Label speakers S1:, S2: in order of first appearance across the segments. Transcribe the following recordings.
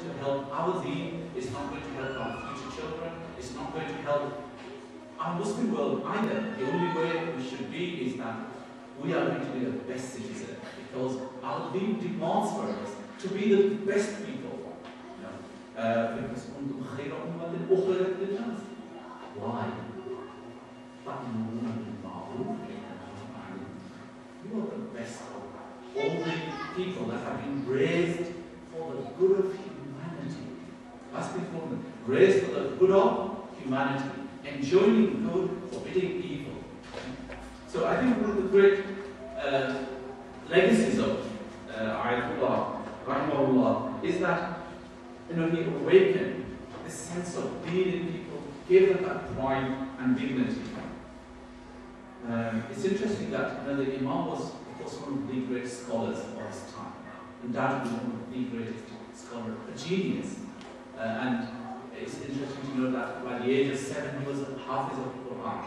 S1: to help our deen, it's not going to help our future children, it's not going to help our Muslim world either. The only way we should be is that we are going to be the best citizen, because our deen demands for us to be the best people. Why? You are the best of all the people that have been raised for the good of humanity. That's the important. Raised for the good of humanity, enjoining good, forbidding evil. So I think one of the great legacies of Ayatollah Rahimahullah is that he awakened this sense of being in people, gave them that pride and dignity. It's interesting that the Imam was, of course, one of the great scholars of his time, undoubtedly one of the greatest scholars, a genius. And it's interesting to know that by the age of 7 he was a Hafiz of the Quran.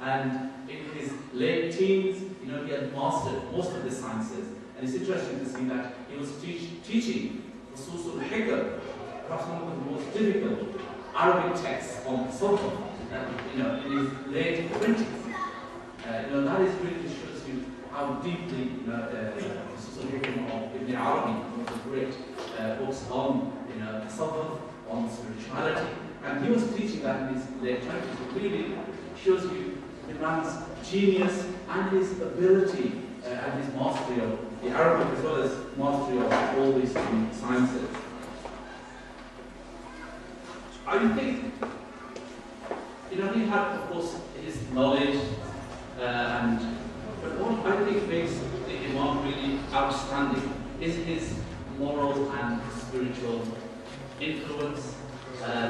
S1: And in his late teens, he had mastered most of the sciences. And it's interesting to see that he was teaching Usul al-Hikam, perhaps one of the most difficult Arabic texts on Sultan, in his late 20s. That is really shows you how deeply Usul al-Hikam of Ibn Arabi, one of the great books on Sultan, on spirituality, and he was teaching that in his late 20s. It really shows you the man's genius and his ability and his mastery of the Arabic as well as mastery of all these sciences. I think, he had, of course, his knowledge, but what I think makes the Imam really outstanding is his moral and spiritual influence,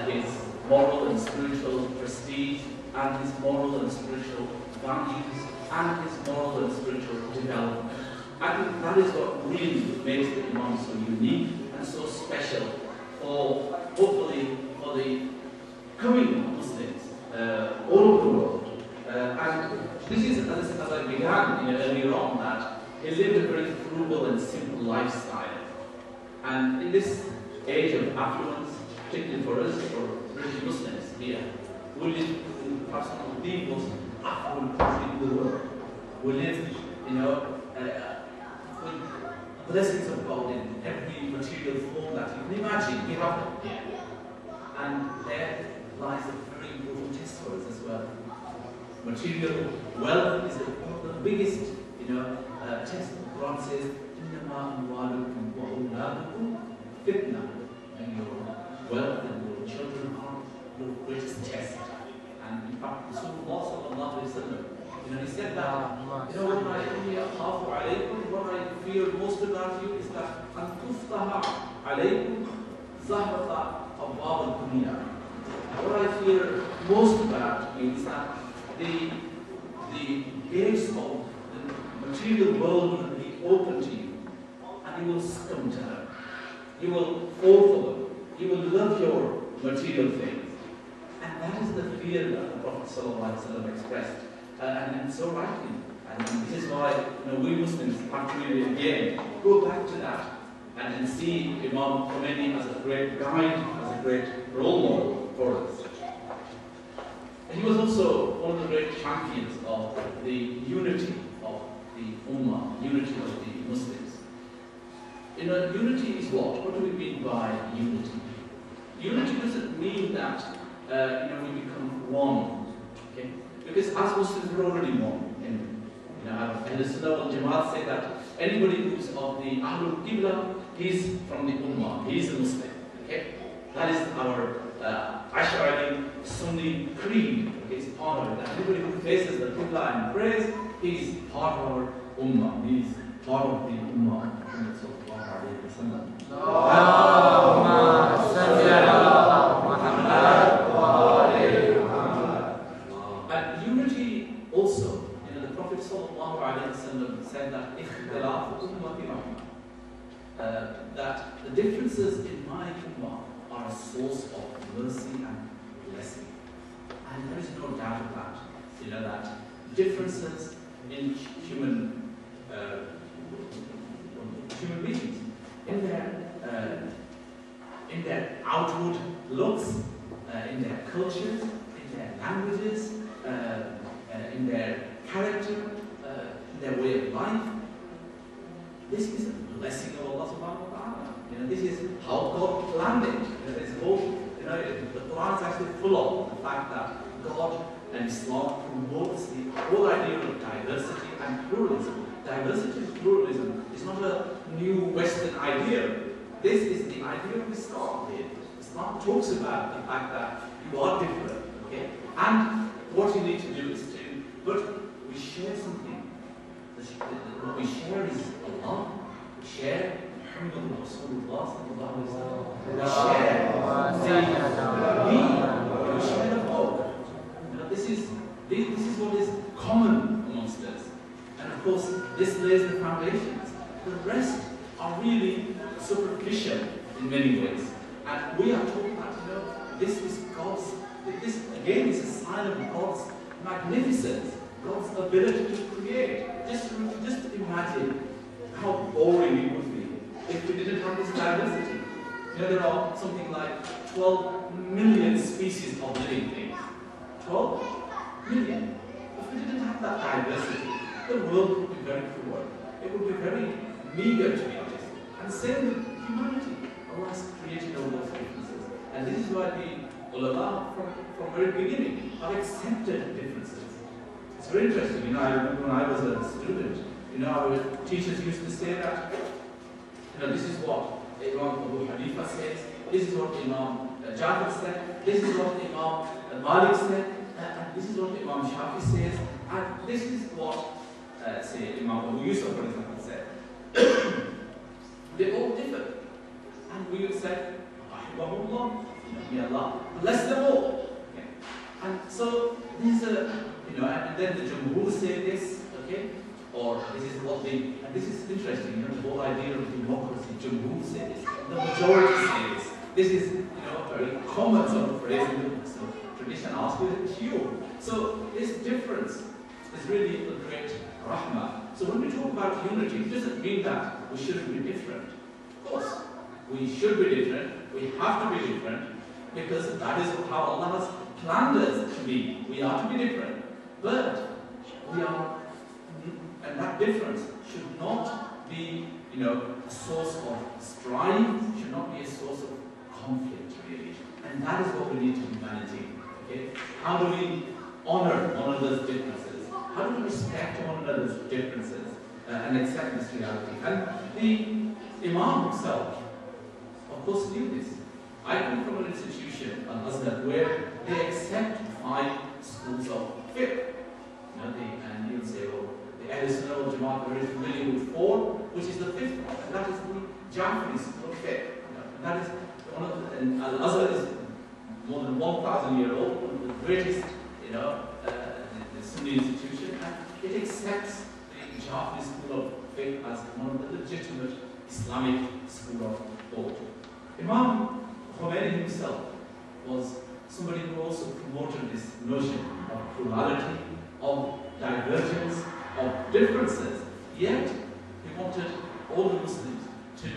S1: his moral and spiritual prestige, and his moral and spiritual values, and his moral and spiritual development. I think that is what really makes the Imam so unique and so special for, hopefully, for the coming Muslims all over the world. And this is, as I began earlier on, that he lived a very frugal and simple lifestyle. And in this age of affluence, particularly for us, for British Muslims here, we live in perhaps one of the most affluent country in the world. We live, with blessings of God in every material form that you can imagine. We have them here. And there lies a very important test for us as well. Material wealth is one of the biggest, test. God says, "Innama amwalukum wa awladukum fitna," and your wealth and your children are your greatest test. And in fact, Rasulullah sallallahu alaihi wasallam, he said that, what I fear most about you is that an tuftaha alaykum Zahra abwab al-dunya. What I fear most about you is that the gates of the material world will be open to you, and you will succumb to them. You will fall for them. You will love your material things. And that is the fear that the Prophet ﷺ expressed, and so rightly. And this is why we Muslims have to really again go back to that and see Imam-Khomeini as a great guide, as a great role model for us. And he was also one of the great champions of the unity of the Ummah, unity of the Muslims. Unity is what? What do we mean by unity? Unity doesn't mean that we become one, okay? Because as Muslims we're already one. And the Sunnah wal Jamaat say that anybody who's of the Ahlul Qibla, he's from the Ummah, he's a Muslim, okay? That is our Ash'ari Sunni creed, okay? It's part of it. That anybody who faces the Qibla and prays, he's part of our Ummah, he's part of the Ummah. And unity also, the Prophet said that that the differences in my ummah are a source of mercy and blessing. And there is no doubt of that. That differences in human beings, in their in their outward looks, in their cultures, in their languages, in their character, in their way of life. This is a blessing of Allah subhanahu wa ta'ala. You know, this is how God planned it. You know, this whole, you know, the Quran is actually full of the fact that God and Islam promotes the whole idea of diversity and pluralism. Diversity and pluralism is not a new Western idea. This is the idea of Islam. Islam talks about the fact that you are different, okay? And what you need to do is but we share something. What we share is Allah. We share Muhammad Rasulullah sallallahu alaihi wasallam. We share the deen. We share the hope. You know, this is what is common amongst us. And of course, this lays the foundations. The rest are really superficial in many ways. And we are talking about, you know, this is God's, this again is a sign of God's magnificence, God's ability to create. Just imagine how boring it would be if we didn't have this diversity. You know, there are something like 12 million species of living things. 12 million. If we didn't have that diversity, the world would be very poor. It would be very meager, to be honest. And same with humanity. Allah has created all those differences. And this is why the ulama from very beginning have accepted differences. It's very interesting. You know, I remember when I was a student, you know, our teachers used to say that, you know, this is what Imam Abu Hanifa says, this is what Imam Jafar said, this is what Imam Malik said, and this is what Imam Shafi says, and this is what, say, Imam Abu Yusuf, for example, said. They all differ. And we would say, Rahimahullah, may Allah bless them all. Okay. And so these are, you know, and then the Jumhur say this, okay, or this is what they, and this is interesting, you know, the whole idea of democracy, Jumhur say this, the majority say this. This is, you know, a very common sort of phrase in the Muslim tradition, asked with a you. So this difference is really a great rahmah. So when we talk about unity, it doesn't mean that we shouldn't be different. Of course. We should be different, we have to be different, because that is how Allah has planned us to be. We are to be different. But we are, and that difference should not be, you know, a source of strife, should not be a source of conflict, really. And that is what we need to be managing. Okay? How do we honor one another's differences? How do we respect one another's differences and accept this reality? And the Imam himself, of course, knew this. I come from an institution, Al-Azhar, where they accept 5 schools of fiqh. You know, and you'll say, well, the Ahl Sunnah wal Jama'at are very familiar with 4, which is the 5th one, and that is the Jafari school of fiqh. You know, and that is one of the, and Al-Azhar is more than 1,000 years old, one of the greatest, you know, the Sunni institution, and it accepts the Jafari school of fiqh as one of the legitimate Islamic school of thought. Imam-Khomeini himself was somebody who also promoted this notion of plurality, of divergence, of differences. Yet, he wanted all the Muslims to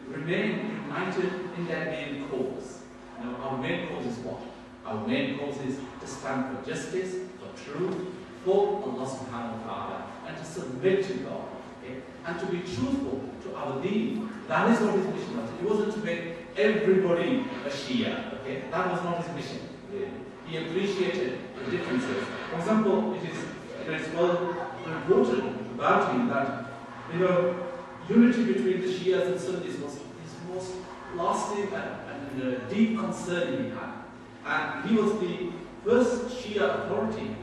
S1: remain united in their main cause. Now, our main cause is what? Our main cause is to stand for justice, for truth, for Allah subhanahu wa ta'ala, and to submit to God. Okay? And to be truthful to our deen. That is what his mission was. It wasn't to make everybody a Shia. Okay? That was not his mission. Really. He appreciated the differences. For example, it is well reported about him that, you know, unity between the Shias and Sunnis was his most lasting and deep concern he had. And he was the first Shia authority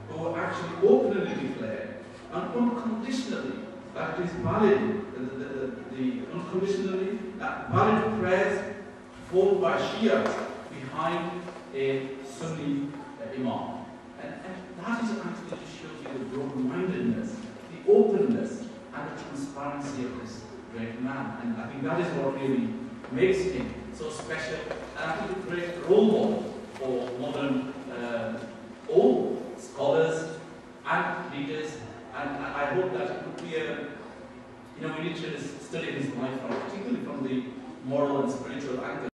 S1: who actually openly declared and unconditionally that it is valid, unconditionally valid prayers performed by Shias behind a Sunni Imam. And that is actually to show you the broad-mindedness, the openness, and the transparency of this great man. And I think that is what really makes him so special, and I think a great role model for modern all scholars and leaders. And I hope that it would be a, you know, we need to study his life, particularly from the moral and spiritual angle.